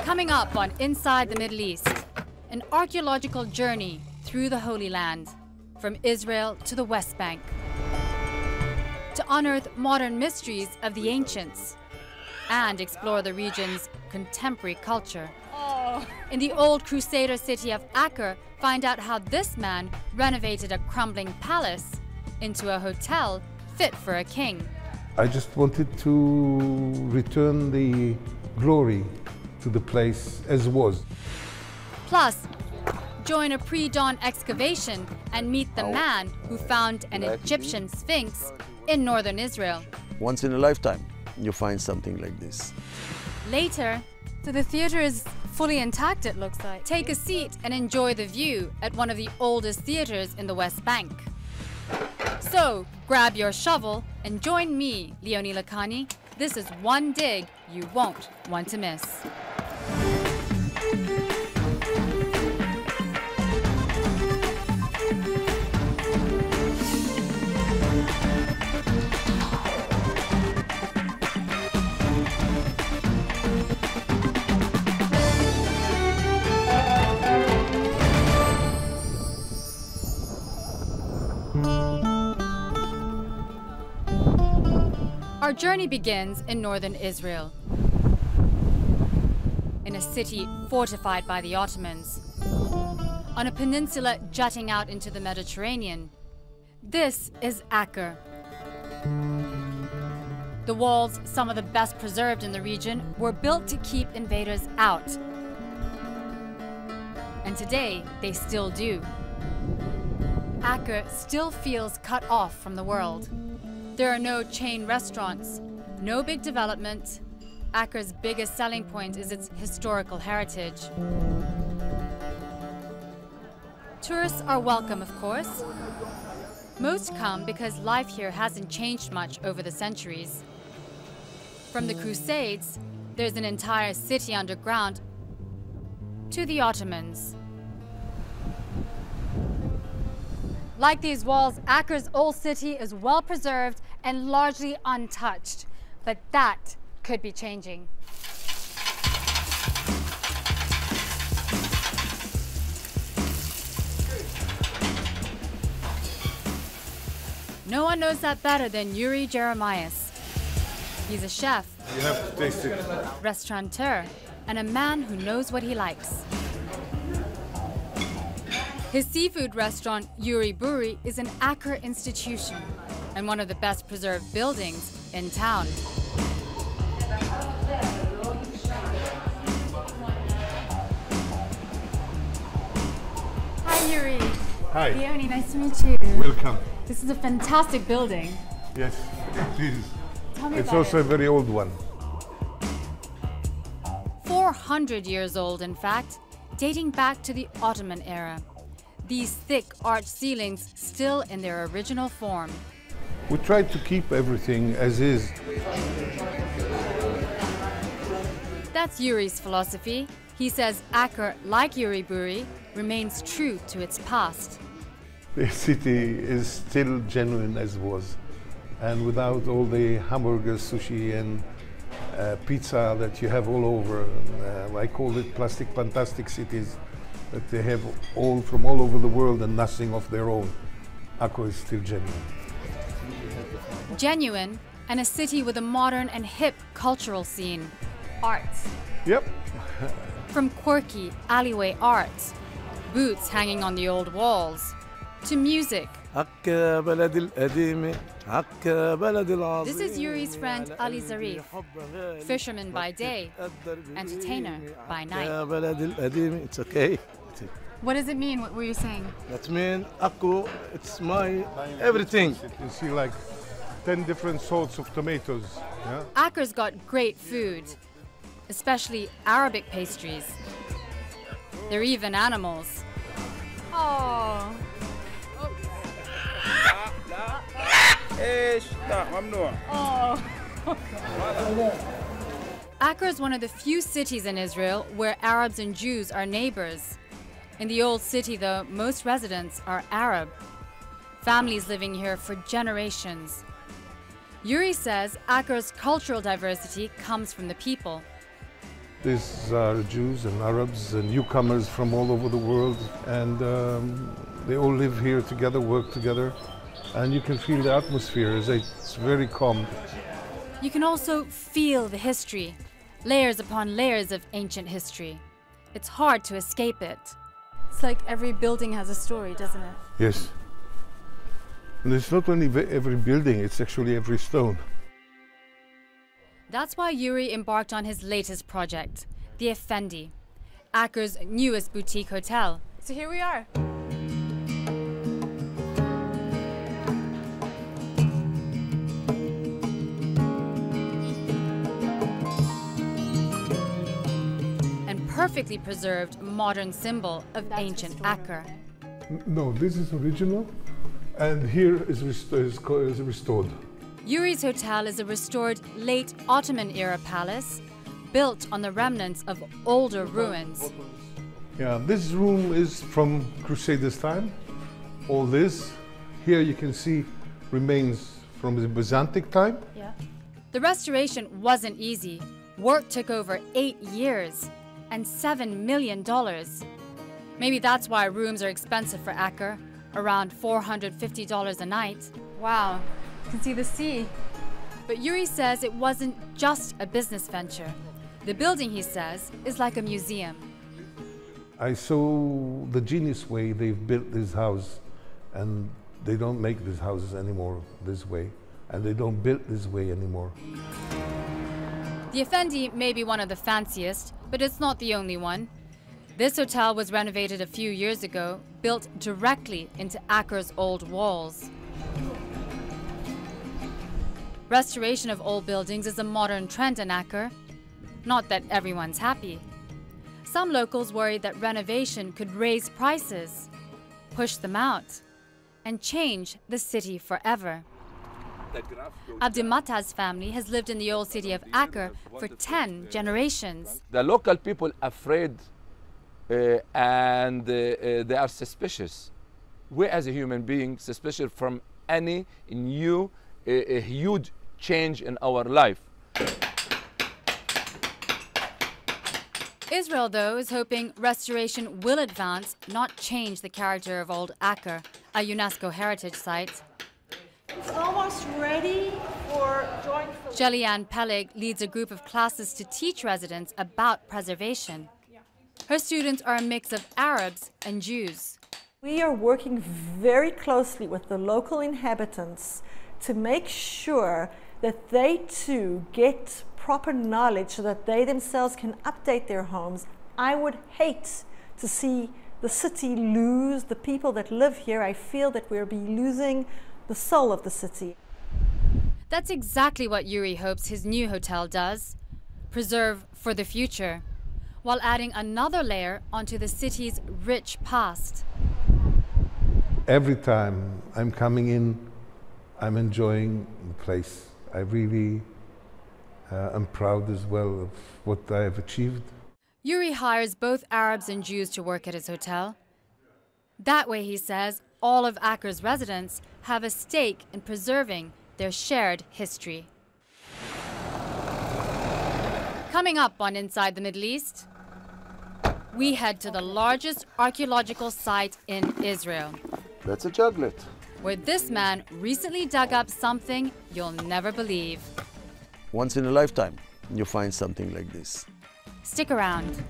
Coming up on Inside the Middle East, an archaeological journey through the Holy Land, from Israel to the West Bank, to unearth modern mysteries of the ancients and explore the region's contemporary culture. In the old Crusader city of Acre, find out how this man renovated a crumbling palace into a hotel fit for a king. I just wanted to return the glory to the place as was. Plus, join a pre-dawn excavation and meet the man who found an Egyptian sphinx in northern Israel. Once in a lifetime, you find something like this. Later, so the theater is fully intact, it looks like. Take a seat and enjoy the view at one of the oldest theaters in the West Bank. So, grab your shovel and join me, Leone Lakhani. This is one dig you won't want to miss. Our journey begins in northern Israel, in a city fortified by the Ottomans, on a peninsula jutting out into the Mediterranean. This is Acre. The walls, some of the best preserved in the region, were built to keep invaders out. And today, they still do. Acre still feels cut off from the world. There are no chain restaurants, no big development. Acre's biggest selling point is its historical heritage. Tourists are welcome, of course. Most come because life here hasn't changed much over the centuries. From the Crusades, there's an entire city underground, to the Ottomans. Like these walls, Acre's old city is well preserved and largely untouched, but that could be changing. No one knows that better than Yuri Jeremias. He's a chef, You have to taste it. restaurateur, and a man who knows what he likes. His seafood restaurant, Yuri Buri, is an Acre institution and one of the best preserved buildings in town. Hi, Yuri. Hi. Leone, nice to meet you. Welcome. This is a fantastic building. Yes, it is. Tell me It's about also it. a very old one. 400 years old, in fact, dating back to the Ottoman era. These thick arched ceilings still in their original form. We tried to keep everything as is. That's Yuri's philosophy. He says Acre, like Yuri Buri, remains true to its past. The city is still genuine as was. And without all the hamburgers, sushi and pizza that you have all over. I call it plastic fantastic cities that they have all from all over the world and nothing of their own. Acre is still genuine. Genuine, and a city with a modern and hip cultural scene. Art. Yep. From quirky alleyway art, boots hanging on the old walls, to music. This is Yuri's friend Ali Zarif, fisherman by day, entertainer by night. It's okay. What does it mean? What were you saying? That means Acre, it's my everything. You see like 10 different sorts of tomatoes. Yeah? Acre's got great food, especially Arabic pastries. They're even animals. Oh. Acre is one of the few cities in Israel where Arabs and Jews are neighbors. In the old city, though, most residents are Arab. Families living here for generations. Yuri says Acre's cultural diversity comes from the people. These are Jews and Arabs and newcomers from all over the world, and they all live here together, work together, and you can feel the atmosphere. It's very calm. You can also feel the history, layers upon layers of ancient history. It's hard to escape it. It's like every building has a story, doesn't it? Yes. And it's not only every building, it's actually every stone. That's why Yuri embarked on his latest project, the Effendi, Acre's newest boutique hotel. So here we are. And perfectly preserved modern symbol of ancient Acre. No, this is original, and here is restored. Yuri's hotel is a restored late Ottoman-era palace built on the remnants of older ruins. Yeah, this room is from Crusaders' time. All this here you can see remains from the Byzantine time. Yeah. The restoration wasn't easy. Work took over 8 years and $7 million. Maybe that's why rooms are expensive for Acre, around $450 a night. Wow. You can see the sea. But Yuri says it wasn't just a business venture. The building, he says, is like a museum. I saw the genius way they've built this house, and they don't make these houses anymore this way, and they don't build this way anymore. The Effendi may be one of the fanciest, but it's not the only one. This hotel was renovated a few years ago, built directly into Acre's old walls. Restoration of old buildings is a modern trend in Acre. Not that everyone's happy. Some locals worry that renovation could raise prices, push them out, and change the city forever. Abdimataz's family has lived in the old city of Acre for 10 generations. The local people are afraid and they are suspicious. We as a human being suspicious from any new a huge change in our life. Israel, though, is hoping restoration will advance, not change the character of old Acre, a UNESCO heritage site. It's almost ready for joint. Jeliane Peleg leads a group of classes to teach residents about preservation. Her students are a mix of Arabs and Jews. We are working very closely with the local inhabitants to make sure that they too get proper knowledge so that they themselves can update their homes. I would hate to see the city lose the people that live here. I feel that we'll be losing the soul of the city. That's exactly what Yuri hopes his new hotel does, preserve for the future, while adding another layer onto the city's rich past. Every time I'm coming in, I'm enjoying the place. I really am proud as well of what I have achieved. Yuri hires both Arabs and Jews to work at his hotel. That way, he says, all of Acre's residents have a stake in preserving their shared history. Coming up on Inside the Middle East, we head to the largest archaeological site in Israel. That's a jugglet. Where this man recently dug up something you'll never believe. Once in a lifetime, you find something like this. Stick around.